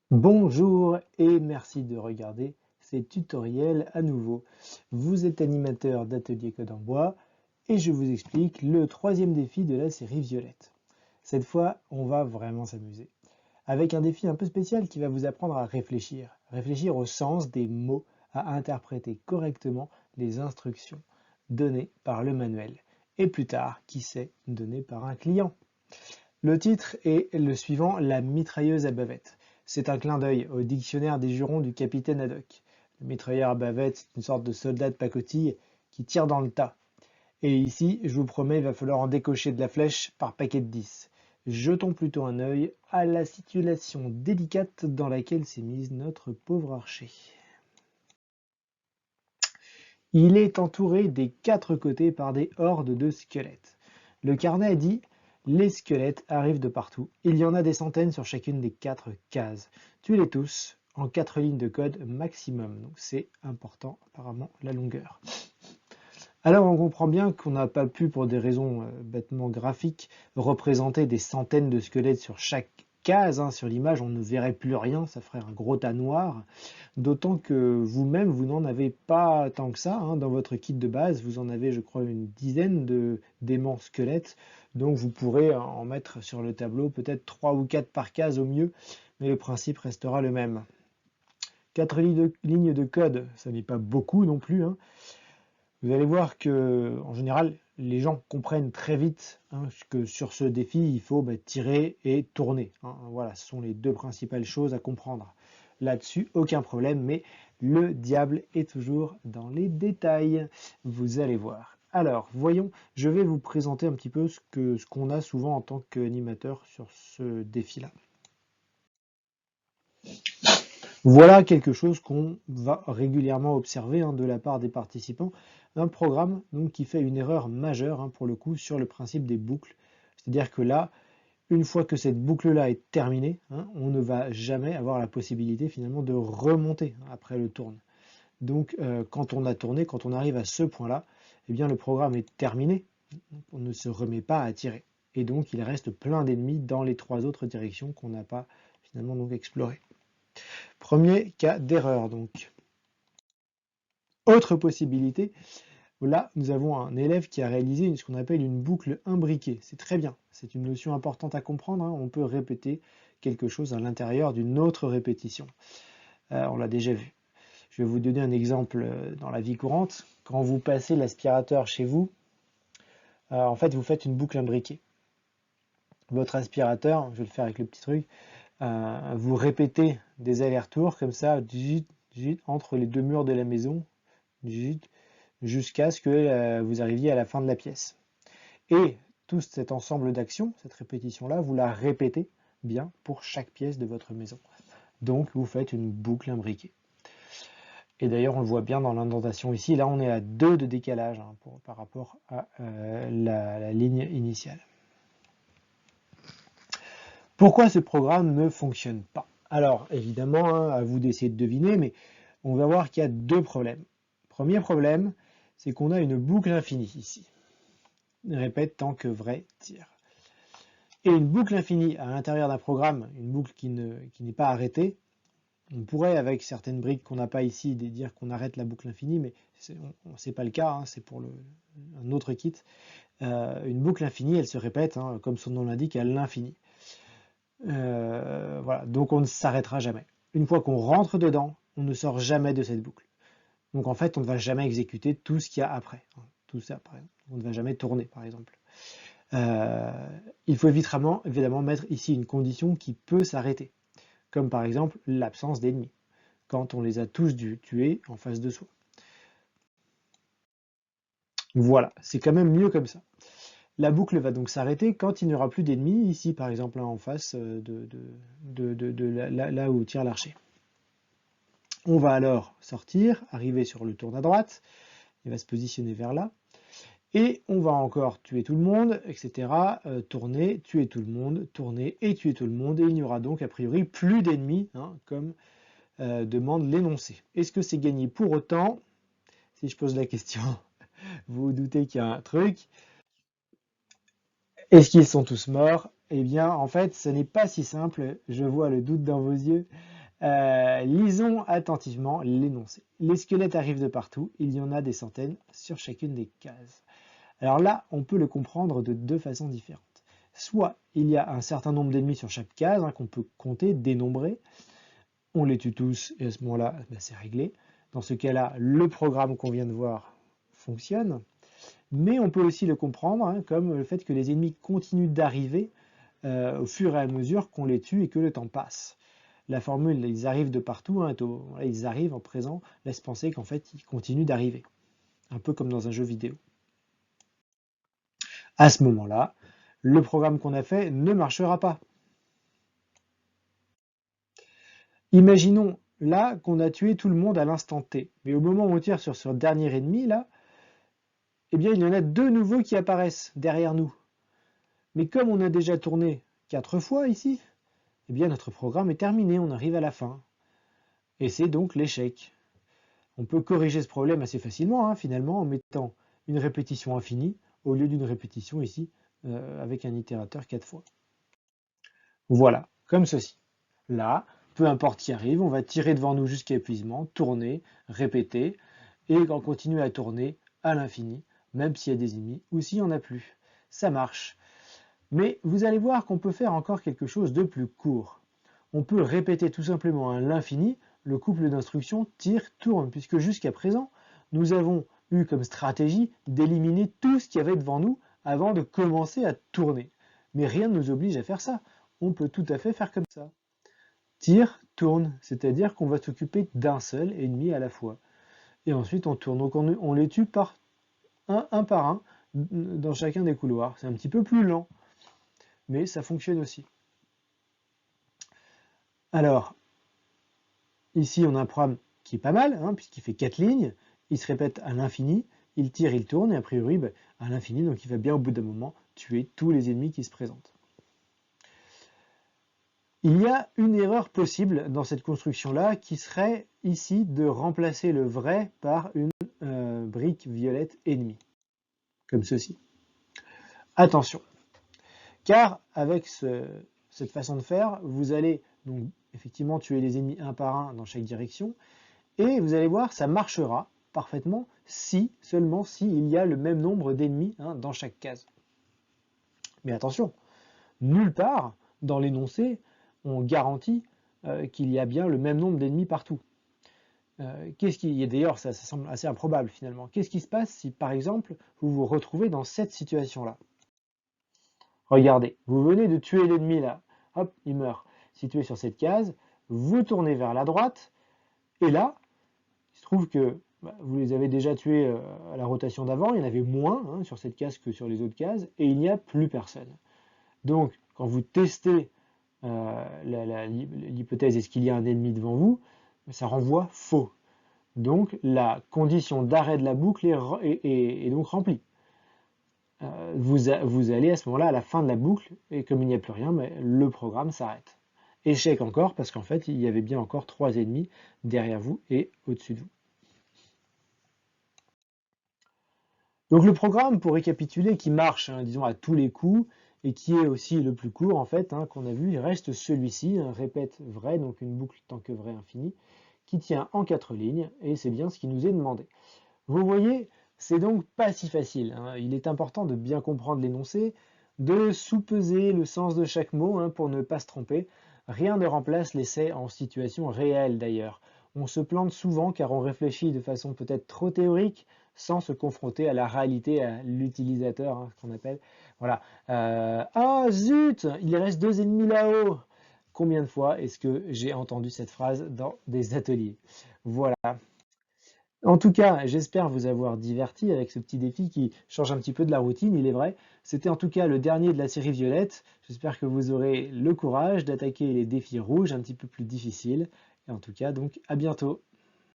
Bonjour et merci de regarder ces tutoriels à nouveau. Vous êtes animateur d'Atelier Code en Bois et je vous explique le troisième défi de la série Violette. Cette fois, on va vraiment s'amuser. Avec un défi un peu spécial qui va vous apprendre à réfléchir. Réfléchir au sens des mots, à interpréter correctement les instructions données par le manuel. Et plus tard, qui sait, données par un client. Le titre est le suivant, la mitrailleuse à bavette. C'est un clin d'œil au dictionnaire des jurons du capitaine Haddock. Le mitrailleur à bavette, c'est une sorte de soldat de pacotille qui tire dans le tas. Et ici, je vous promets, il va falloir en décocher de la flèche par paquet de 10. Jetons plutôt un œil à la situation délicate dans laquelle s'est mise notre pauvre archer. Il est entouré des quatre côtés par des hordes de squelettes. Le carnet dit: les squelettes arrivent de partout. Il y en a des centaines sur chacune des quatre cases. Tuez-les tous en 4 lignes de code maximum. Donc c'est important apparemment la longueur. Alors on comprend bien qu'on n'a pas pu, pour des raisons bêtement graphiques, représenter des centaines de squelettes sur chaque case. Sur l'image, on ne verrait plus rien, ça ferait un gros tas noir. D'autant que vous-même, vous n'en avez pas tant que ça. Dans votre kit de base, vous en avez, je crois, une dizaine d'aimants squelettes. Donc vous pourrez en mettre sur le tableau peut-être 3 ou 4 par case au mieux, mais le principe restera le même. 4 lignes de code, ça n'est pas beaucoup non plus. Vous allez voir que, en général, les gens comprennent très vite que sur ce défi, il faut tirer et tourner. Voilà, ce sont les deux principales choses à comprendre. Là-dessus, aucun problème, mais le diable est toujours dans les détails. Vous allez voir. Alors, voyons, je vais vous présenter un petit peu ce qu'on a souvent en tant qu'animateur sur ce défi-là. Voilà quelque chose qu'on va régulièrement observer de la part des participants. Un programme donc, qui fait une erreur majeure pour le coup sur le principe des boucles. C'est-à-dire que là, une fois que cette boucle-là est terminée, on ne va jamais avoir la possibilité finalement de remonter après le tourne. Donc quand on a tourné, quand on arrive à ce point-là, eh bien le programme est terminé. On ne se remet pas à tirer. Et donc il reste plein d'ennemis dans les trois autres directions qu'on n'a pas finalement donc explorées. Premier cas d'erreur donc. Autre possibilité, là nous avons un élève qui a réalisé ce qu'on appelle une boucle imbriquée. C'est très bien, c'est une notion importante à comprendre. On peut répéter quelque chose à l'intérieur d'une autre répétition. On l'a déjà vu. Je vais vous donner un exemple dans la vie courante. Quand vous passez l'aspirateur chez vous, en fait vous faites une boucle imbriquée. Votre aspirateur, je vais le faire avec le petit truc, vous répétez des allers-retours comme ça, entre les deux murs de la maison, jusqu'à ce que vous arriviez à la fin de la pièce. Et tout cet ensemble d'actions, cette répétition-là, vous la répétez bien pour chaque pièce de votre maison. Donc vous faites une boucle imbriquée. Et d'ailleurs, on le voit bien dans l'indentation ici. Là, on est à 2 de décalage par rapport à la ligne initiale. Pourquoi ce programme ne fonctionne pas? Alors, évidemment, à vous d'essayer de deviner, mais on va voir qu'il y a deux problèmes. Premier problème, c'est qu'on a une boucle infinie ici. Répète tant que vrai tire. Et une boucle infinie à l'intérieur d'un programme, une boucle qui n'est pas arrêtée, on pourrait, avec certaines briques qu'on n'a pas ici, dire qu'on arrête la boucle infinie, mais ce n'est pas le cas, c'est pour un autre kit. Une boucle infinie, elle se répète, comme son nom l'indique, à l'infini. Voilà, donc on ne s'arrêtera jamais. Une fois qu'on rentre dedans, on ne sort jamais de cette boucle. Donc en fait, on ne va jamais exécuter tout ce qu'il y a après. Tout ça, par exemple. On ne va jamais tourner, par exemple. Il faut évidemment mettre ici une condition qui peut s'arrêter, comme par exemple l'absence d'ennemis, quand on les a tous tués en face de soi. Voilà, c'est quand même mieux comme ça. La boucle va donc s'arrêter quand il n'y aura plus d'ennemis, ici par exemple en face là où tire l'archer. On va alors sortir, arriver sur le tourne à droite, il va se positionner vers là, et on va encore tuer tout le monde, etc. Tourner, tuer tout le monde, tourner et tuer tout le monde, et il n'y aura donc a priori plus d'ennemis, comme demande l'énoncé. Est-ce que c'est gagné pour autant? Si je pose la question, vous vous doutez qu'il y a un truc. Est-ce qu'ils sont tous morts? Eh bien, en fait, ce n'est pas si simple. Je vois le doute dans vos yeux. Lisons attentivement l'énoncé. Les squelettes arrivent de partout, il y en a des centaines sur chacune des cases. Alors là, on peut le comprendre de deux façons différentes. Soit il y a un certain nombre d'ennemis sur chaque case qu'on peut compter, dénombrer, on les tue tous et à ce moment-là, c'est réglé. Dans ce cas-là, le programme qu'on vient de voir fonctionne. Mais on peut aussi le comprendre comme le fait que les ennemis continuent d'arriver au fur et à mesure qu'on les tue et que le temps passe. La formule, ils arrivent de partout, ils arrivent en présent, laisse penser qu'en fait, ils continuent d'arriver. Un peu comme dans un jeu vidéo. À ce moment-là, le programme qu'on a fait ne marchera pas. Imaginons là qu'on a tué tout le monde à l'instant T, mais au moment où on tire sur ce dernier ennemi, là, eh bien, il y en a deux nouveaux qui apparaissent derrière nous. Mais comme on a déjà tourné 4 fois ici, eh bien, notre programme est terminé, on arrive à la fin. Et c'est donc l'échec. On peut corriger ce problème assez facilement, finalement, en mettant une répétition infinie au lieu d'une répétition ici, avec un itérateur 4 fois. Voilà, comme ceci. Là, peu importe qui arrive, on va tirer devant nous jusqu'à épuisement, tourner, répéter, et continuer à tourner à l'infini, même s'il y a des ennemis ou s'il n'y en a plus. Ça marche. Mais vous allez voir qu'on peut faire encore quelque chose de plus court. On peut répéter tout simplement à l'infini le couple d'instructions tire-tourne, puisque jusqu'à présent, nous avons eu comme stratégie d'éliminer tout ce qu'il y avait devant nous avant de commencer à tourner. Mais rien ne nous oblige à faire ça. On peut tout à fait faire comme ça. Tire, tourne, c'est-à-dire qu'on va s'occuper d'un seul ennemi à la fois. Et ensuite on tourne, donc on les tue par un par un dans chacun des couloirs. C'est un petit peu plus lent, mais ça fonctionne aussi. Alors, ici on a un programme qui est pas mal, puisqu'il fait 4 lignes, il se répète à l'infini, il tire, il tourne, et a priori à l'infini, donc il va bien au bout d'un moment tuer tous les ennemis qui se présentent. Il y a une erreur possible dans cette construction-là qui serait ici de remplacer le vrai par une brique violette ennemie, comme ceci. Attention, car avec cette façon de faire, vous allez donc effectivement tuer les ennemis un par un dans chaque direction, et vous allez voir, ça marchera parfaitement si, seulement si il y a le même nombre d'ennemis dans chaque case. Mais attention, nulle part dans l'énoncé on garantit qu'il y a bien le même nombre d'ennemis partout. D'ailleurs, ça semble assez improbable finalement. Qu'est-ce qui se passe si, par exemple, vous vous retrouvez dans cette situation-là? Regardez, vous venez de tuer l'ennemi là, hop, il meurt. Situé sur cette case, vous tournez vers la droite, et là, il se trouve que vous les avez déjà tués à la rotation d'avant, il y en avait moins sur cette case que sur les autres cases, et il n'y a plus personne. Donc, quand vous testez l'hypothèse est-ce qu'il y a un ennemi devant vous, ça renvoie faux. Donc la condition d'arrêt de la boucle est donc remplie. Vous allez à ce moment-là à la fin de la boucle, et comme il n'y a plus rien, le programme s'arrête. Échec encore, parce qu'en fait il y avait bien encore 3 ennemis derrière vous et au-dessus de vous. Donc le programme, pour récapituler, qui marche, disons, à tous les coups, et qui est aussi le plus court, en fait, qu'on a vu, il reste celui-ci, répète vrai, donc une boucle tant que vrai infinie, qui tient en 4 lignes, et c'est bien ce qui nous est demandé. Vous voyez, c'est donc pas si facile. Il est important de bien comprendre l'énoncé, de sous-peser le sens de chaque mot pour ne pas se tromper. Rien ne remplace l'essai en situation réelle d'ailleurs. On se plante souvent car on réfléchit de façon peut-être trop théorique sans se confronter à la réalité, à l'utilisateur, ce qu'on appelle. Voilà. Ah zut, il reste 2 ennemis là-haut. Combien de fois est-ce que j'ai entendu cette phrase dans des ateliers? Voilà. En tout cas, j'espère vous avoir diverti avec ce petit défi qui change un petit peu de la routine, il est vrai. C'était en tout cas le dernier de la série Violette. J'espère que vous aurez le courage d'attaquer les défis rouges un petit peu plus difficiles. Et en tout cas, donc, à bientôt.